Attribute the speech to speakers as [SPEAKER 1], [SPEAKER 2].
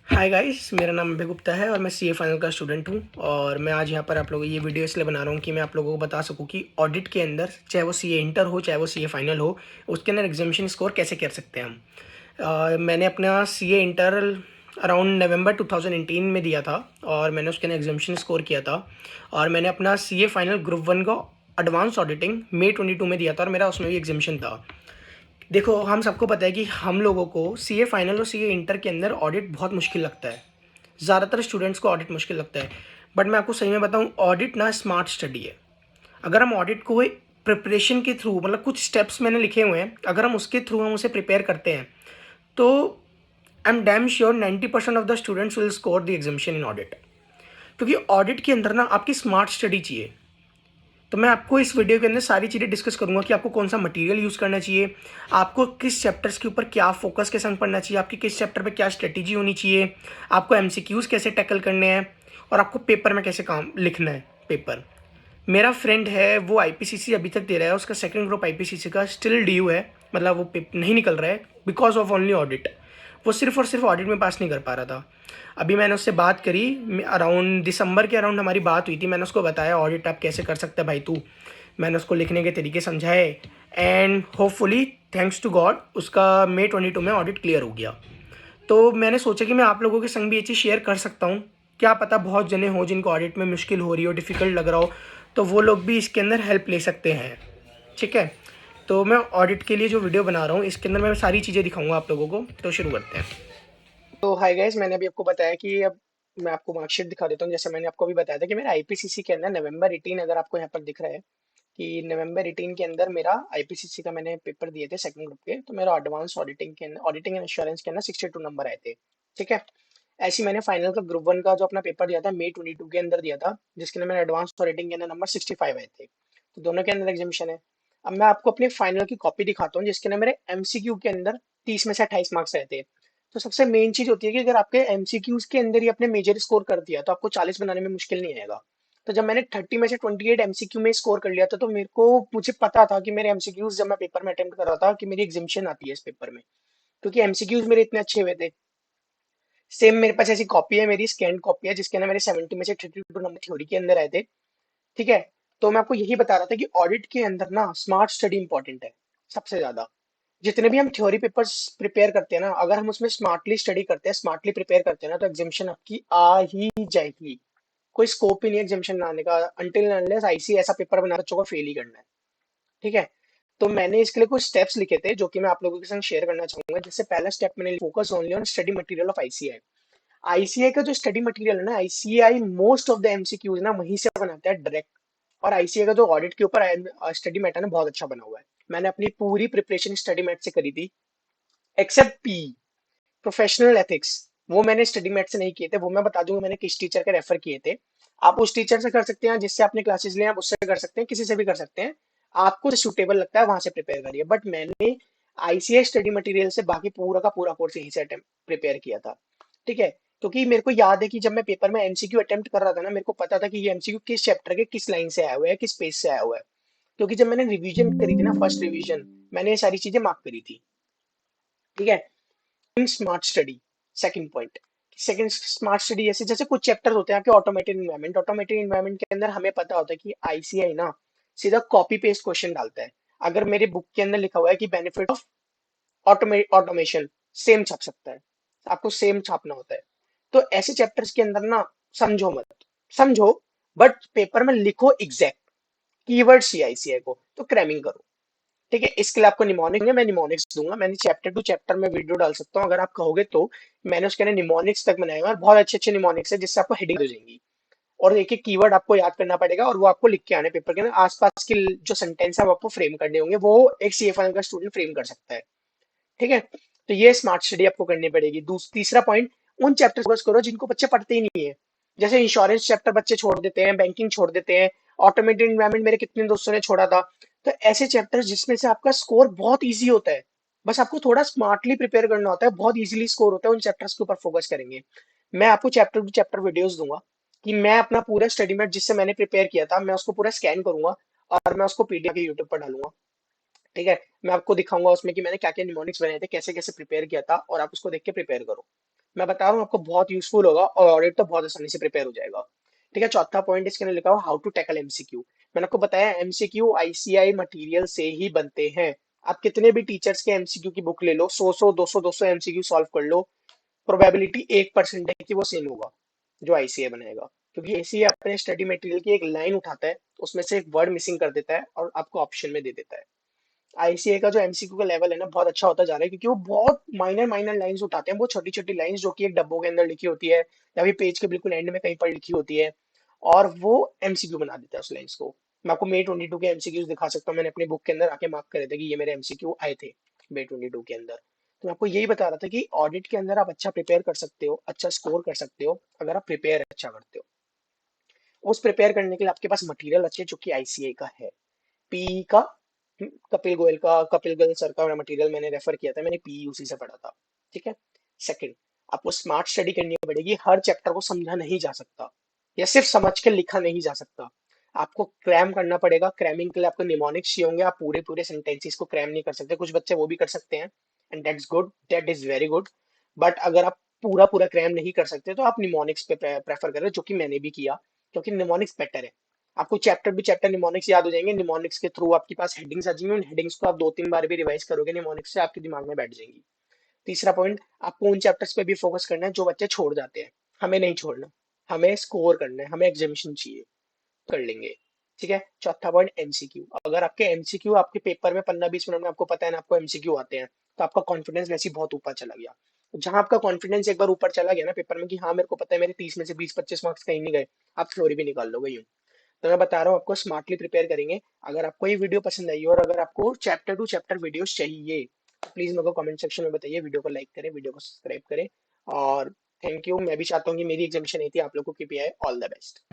[SPEAKER 1] Hi guys, मेरा नाम अभय गुप्ता है और मैं सीए फाइनल का स्टूडेंट हूँ। और मैं आज यहाँ पर आप लोगों को ये वीडियो इसलिए बना रहा हूँ कि मैं आप लोगों को बता सकूँ कि ऑडिट के अंदर, चाहे वो सीए इंटर हो चाहे वो सीए फाइनल हो, उसके अंदर एग्जामिनेशन स्कोर कैसे कर सकते हैं हम। मैंने अपना सीए इंटर अराउंड नवंबर 2018 में दिया था और मैंने उसके अंदर एग्जामिनेशन स्कोर किया था। और मैंने अपना सीए फाइनल ग्रुप 1 का एडवांस ऑडिटिंग मई 22 में दिया था और मेरा उसमें भी एग्जामिनेशन था। देखो, हम सबको पता है कि हम लोगों को सीए फाइनल और सीए इंटर के अंदर ऑडिट बहुत मुश्किल लगता है। ज़्यादातर स्टूडेंट्स को ऑडिट मुश्किल लगता है। बट मैं आपको सही में बताऊं, ऑडिट ना स्मार्ट स्टडी है। अगर हम ऑडिट को प्रिपरेशन के थ्रू, मतलब कुछ स्टेप्स मैंने लिखे हुए हैं, अगर हम उसके थ्रू हम उसे प्रिपेयर करते हैं तो I am damn sure 90% of the students will score the examination in audit. क्योंकि ऑडिट के अंदर ना आपकी स्मार्ट स्टडी चाहिए। तो मैं आपको इस वीडियो के अंदर सारी चीज़ें डिस्कस करूंगा कि आपको कौन सा मटेरियल यूज़ करना चाहिए, आपको किस चैप्टर्स के ऊपर क्या फोकस के संग पढ़ना चाहिए, आपकी किस चैप्टर पे क्या स्ट्रेटेजी होनी चाहिए, आपको एमसीक्यूज़ कैसे टैकल करने हैं और आपको पेपर में कैसे काम लिखना है। पेपर, मेरा फ्रेंड है वो आईपीसीसी अभी तक दे रहा है, उसका सेकंड ग्रुप आईपीसीसी का स्टिल ड्यू है, मतलब वो नहीं निकल रहा है बिकॉज ऑफ ओनली ऑडिट। वो सिर्फ और सिर्फ ऑडिट में पास नहीं कर पा रहा था। अभी मैंने उससे बात करी, अराउंड दिसंबर के अराउंड हमारी बात हुई थी। मैंने उसको बताया ऑडिट आप कैसे कर सकते हैं भाई तू। मैंने उसको लिखने के तरीके समझाए and hopefully thanks to God उसका मई 22 में ऑडिट क्लियर हो गया। तो मैंने सोचा कि मैं आप लोगों के संग भी ये चीज़ शेयर कर सकता हूँ। क्या पता बहुत जने हो जिनको ऑडिट में मुश्किल हो रही हो, डिफ़िकल्ट लग रहा हो, तो वो लोग भी इसके अंदर हेल्प ले सकते हैं। ठीक है, तो मैं ऑडिट के लिए जो वीडियो बना रहा हूँ इसके अंदर मैं सारी चीज़ें दिखाऊंगा आप लोगों को। तो शुरू करते हैं। तो हाय गाइस, मैंने अभी आपको बताया कि अब मैं आपको मार्कशीट दिखा देता हूँ। जैसे मैंने आपको अभी बताया था कि मेरा आईपीसीसी के अंदर नवंबर 18, अगर आपको यहाँ पर दिख रहा है कि नवंबर 18 के अंदर मेरा आईपीसीसी का मैंने पेपर दिए थे सेकंड ग्रुप के, तो मेरा एडवांस ऑडिटिंग के अंदर, ऑडिटिंग एंड इंश्योरेंस के अंदर 62 नंबर आए थे। ठीक है, ऐसे ही मैंने फाइनल का ग्रुप 1 का जो अपना पेपर दिया था मई 22 के अंदर दिया था, जिसके अंदर मैंने एडवांस ऑडिटिंग के अंदर नंबर 65 आए थे। तो दोनों के अंदर एग्जामिशन है। अब मैं आपको अपने फाइनल की कॉपी दिखाता हूँ जिसके अंदर मेरे एमसीक्यू के अंदर 30 में से 28 मार्क्स आए थे। तो सबसे मेन चीज होती है कि अगर आपके एमसीक्यूज के अंदर ही आपने मेजर स्कोर कर दिया तो आपको 40 बनाने में मुश्किल नहीं आएगा। तो जब मैंने 30 में से 28 एमसीक्यू में स्कोर कर लिया था तो मुझे पता था कि मेरे एमसीक्यूज जब मैं पेपर में अटेम्प्ट कर रहा था कि मेरी एग्जामिशन आती है इस पेपर में, क्योंकि एमसीक्यूज मेरे इतने अच्छे हुए थे। सेम मेरे पास ऐसी कॉपी है, मेरी स्कैन कॉपी है जिसके अंदर मेरे 70 में से 32 नंबर थ्योरी के अंदर आए थे। ठीक है, तो मैं आपको यही बता रहा था कि ऑडिट के अंदर ना स्मार्ट स्टडी इंपॉर्टेंट है सबसे ज्यादा। जितने भी हम थ्योरी पेपर्स प्रिपेयर करते हैं ना, अगर हम उसमें स्मार्टली स्टडी करते हैं, स्मार्टली प्रिपेयर करते हैं ना, तो एग्जामिशन आपकी आ ही जाएगी। कोई स्कोप ही नहीं है एग्जामिशन ना आने का, अनटिल अनलेस आईसी ऐसा पेपर बना बच्चों को फेल ही करना है। ठीक है, तो मैंने इसके लिए कुछ स्टेप्स लिखे थे जो कि मैं आप लोगों के संग शेयर करना चाहूंगा। जैसे पहला स्टेप मैंने focus only on study material of ICI. ICI का जो स्टडी मटेरियल है ना, ICI most of the MCQs ना वहीं से बनाता है डायरेक्ट। और आईसीआई का जो ऑडिट के ऊपर स्टडी मैट है ना, बहुत अच्छा बना हुआ है। मैंने अपनी पूरी प्रिपरेशन स्टडी मैट से करी थी, एक्सेप्ट पी, प्रोफेशनल एथिक्स। वो मैंने स्टडी मेट से नहीं किए थे, वो मैं बता दूंगा मैंने किस टीचर के रेफर किए थे। आप उस टीचर से कर सकते हैं जिससे आपने क्लासेस लिए, आप उससे कर सकते हैं, किसी से भी कर सकते हैं। आपको जो सुटेबल लगता है वहां से प्रिपेयर करिए। बट मैंने आईसीएस स्टडी मटेरियल से बाकी पूरा का पूरा कोर्स यहीं से प्रिपेयर किया था। ठीक है, क्योंकि मेरे को याद है कि जब मैं पेपर में एमसीक्यू अटेम्प्ट कर रहा था ना, मेरे को पता था कि ये एमसीक्यू किस चैप्टर के किस लाइन से आया हुआ है, किस पेज से आया हुआ है। क्योंकि जब मैंने रिवीजन करी थी ना, फर्स्ट रिवीजन, मैंने ये सारी चीजें मार्क करी थी। ठीक है, smart study, second point. Second smart study, जैसे जैसे कुछ चैप्टर होते हैं आपके ऑटोमेटेड इन्वायरमेंट, ऑटोमेटेड इन्वायरमेंट के अंदर हमें पता होता है कि आईसीआई ना सीधा कॉपी पेस्ट क्वेश्चन डालता है। अगर मेरे बुक के अंदर लिखा हुआ है कि बेनिफिट ऑफ ऑटोमेशन, सेम छाप सकता है, आपको सेम छापना होता है। तो ऐसे चैप्टर्स के अंदर ना समझो मत, समझो बट पेपर में लिखो एग्जैक्ट कीवर्ड सी आईसीआई को, तो क्रैमिंग करो। ठीक है, इसके लिए आपको निमोनिक्स, मैं निमोनिक्स दूंगा, मैंने चैप्टर टू चैप्टर में वीडियो डाल सकता हूँ अगर आप कहोगे तो। मैंने उसके अंदर निमोनिक्स तक बनाया हुआ है, बहुत अच्छे अच्छे निमोनिक्स है जिससे आपको हेडिंग हो जाएंगी। और एक एक कीवर्ड आपको याद करना पड़ेगा और वो आपको लिख के आने पेपर के अंदर। आसपास के जो सेंटेंस है वो आपको फ्रेम करने होंगे, वो एक सीएफएल का स्टूडेंट फ्रेम कर सकता है। ठीक है, तो ये स्मार्ट स्टडी आपको करनी पड़ेगी। तीसरा पॉइंट, उन चैप्टर फोकस करो जिनको बच्चे पढ़ते ही नहीं है। जैसे इंश्योरेंस चैप्टर बच्चे छोड़ देते हैं, बैंकिंग छोड़ देते हैं, ऑटोमेटेड इन्वायरमेंट मेरे कितने दोस्तों ने छोड़ा था। तो ऐसे चैप्टर जिसमें से आपका स्कोर बहुत ईजी होता है, बस आपको थोड़ा स्मार्टली प्रिपेयर करना होता है, बहुत इजीली स्कोर होता है, उन चैप्टर्स के ऊपर फोकस करेंगे। मैं आपको चैप्टर टू चैप्टर वीडियोस दूंगा कि मैं अपना पूरा स्टडी मैट जिससे मैंने प्रिपेयर किया था, मैं उसको पूरा स्कैन करूंगा और मैं उसको पीडीएफ के यूट्यूब पर डालूंगा। ठीक है, मैं आपको दिखाऊंगा उसमें कि मैंने क्या क्या निमोनिक्स बनाए थे, कैसे कैसे प्रिपेयर किया था, और आप उसको देख के प्रिपेयर करो। मैं बता रहा हूँ आपको, बहुत यूजफुल होगा और ऑडिट तो बहुत आसानी से प्रिपेयर हो जाएगा। ठीक है, चौथा पॉइंट इसके अंदर लिखा हुआ हाउ टू टैकल एमसीक्यू। मैंने आपको बताया एमसीक्यू आईसीआई मटेरियल से ही बनते हैं। आप कितने भी टीचर्स के एमसीक्यू की बुक ले लो, 100 100 200 200 एमसीक्यू सॉल्व कर लो, प्रोबेबिलिटी 1% है कि वो सेम होगा जो आईसीआई बनाएगा, क्योंकि आईसीआई अपने स्टडी मटेरियल की एक लाइन उठाता है, उसमें से एक वर्ड मिसिंग कर देता है और आपको ऑप्शन में दे देता है। आईसीए का जो एमसीक्यू का लेवल है ना, बहुत अच्छा होता जा रहा है, क्योंकि वो बहुत माइनर माइनर लाइंस उठाते हैं, वो छोटी छोटी लाइंस जो कि एक डब्बों के अंदर लिखी होती है या फिर पेज के बिल्कुल एंड में कहीं पर लिखी होती है, और वो एमसीक्यू बना देता है उस लाइंस को। मैं आपको मे 22 के एमसीक्यूज दिखा सकता हूँ, मैंने अपनी बुक के अंदर आके मार्क करे थे कि ये मेरे एमसीक्यू आए थे मे 22 के अंदर। तो मैं आपको यही बता रहा था कि ऑडिट के अंदर आप अच्छा प्रिपेयर कर सकते हो, अच्छा स्कोर कर सकते हो अगर आप प्रिपेयर अच्छा करते हो। उस प्रिपेयर करने के लिए आपके पास मटेरियल अच्छे जो कि आईसीए का है। पीई का कपिल गोयल सर का मटेरियल मैंने रेफर किया था, मैंने पीई उसी से पढ़ा था। ठीक है। सेकंड, आपको स्मार्ट स्टडी करनी पड़ेगी, हर चैप्टर को समझा नहीं जा सकता या सिर्फ समझ के लिखा नहीं जा सकता, आपको क्रैम करना पड़ेगा। क्रैमिंग के लिए आपको निमोनिक्स चाहिए होंगे, आप पूरे पूरे सेंटेंसेस को क्रैम नहीं कर सकते, कुछ बच्चे वो भी कर सकते हैं, and that's good, that is very good. But अगर आप पूरा पूरा क्रैम नहीं कर सकते तो आप निमोनिक्स पे प्रेफर करें, जो कि मैंने भी किया, क्योंकि निमोनिक्स बेटर है। आपको चैप्टर निमोनिक्स याद हो जाएंगे, निमोनिक्स के थ्रू आपके पास हेडिंग्स आ जाएंगी, उन हेडिंग्स को आप 2 3 बार भी रिवाइज करोगे निमोनिक्स से, आपके दिमाग में बैठ जाएंगी। तीसरा पॉइंट, आपको उन चैप्टर्स पे भी फोकस करना है जो बच्चे छोड़ जाते हैं, हमें नहीं छोड़ना, हमें स्कोर करना है, हमें एग्जामिशन चाहिए, कर लेंगे। ठीक है। चौथा पॉइंट, एमसीक्यू। अगर आपके एमसीक्यू आपके पेपर में 15 20 मिनट में आपको पता है ना आपको एमसीक्यू आते हैं, तो आपका कॉन्फिडेंस वैसे ही बहुत ऊपर चला गया। जहां आपका कॉन्फिडेंस एक बार ऊपर चला गया ना पेपर में कि हाँ मेरे को पता है मेरे 30 में से 20 25 मार्क्स कहीं नहीं गए, आप थ्योरी भी निकाल लोगे यूं। तो मैं बता रहा हूँ आपको स्मार्टली प्रिपेयर करेंगे। अगर आपको ये वीडियो पसंद आई और अगर आपको चैप्टर टू चैप्टर वीडियोस चाहिए तो प्लीज मेरे को कमेंट सेक्शन में बताइए, वीडियो को लाइक करें, वीडियो को सब्सक्राइब करें। और थैंक यू। मैं भी चाहता हूँ कि मेरी एग्जामिशन नहीं थी आप लोगों की भी आए। All the best.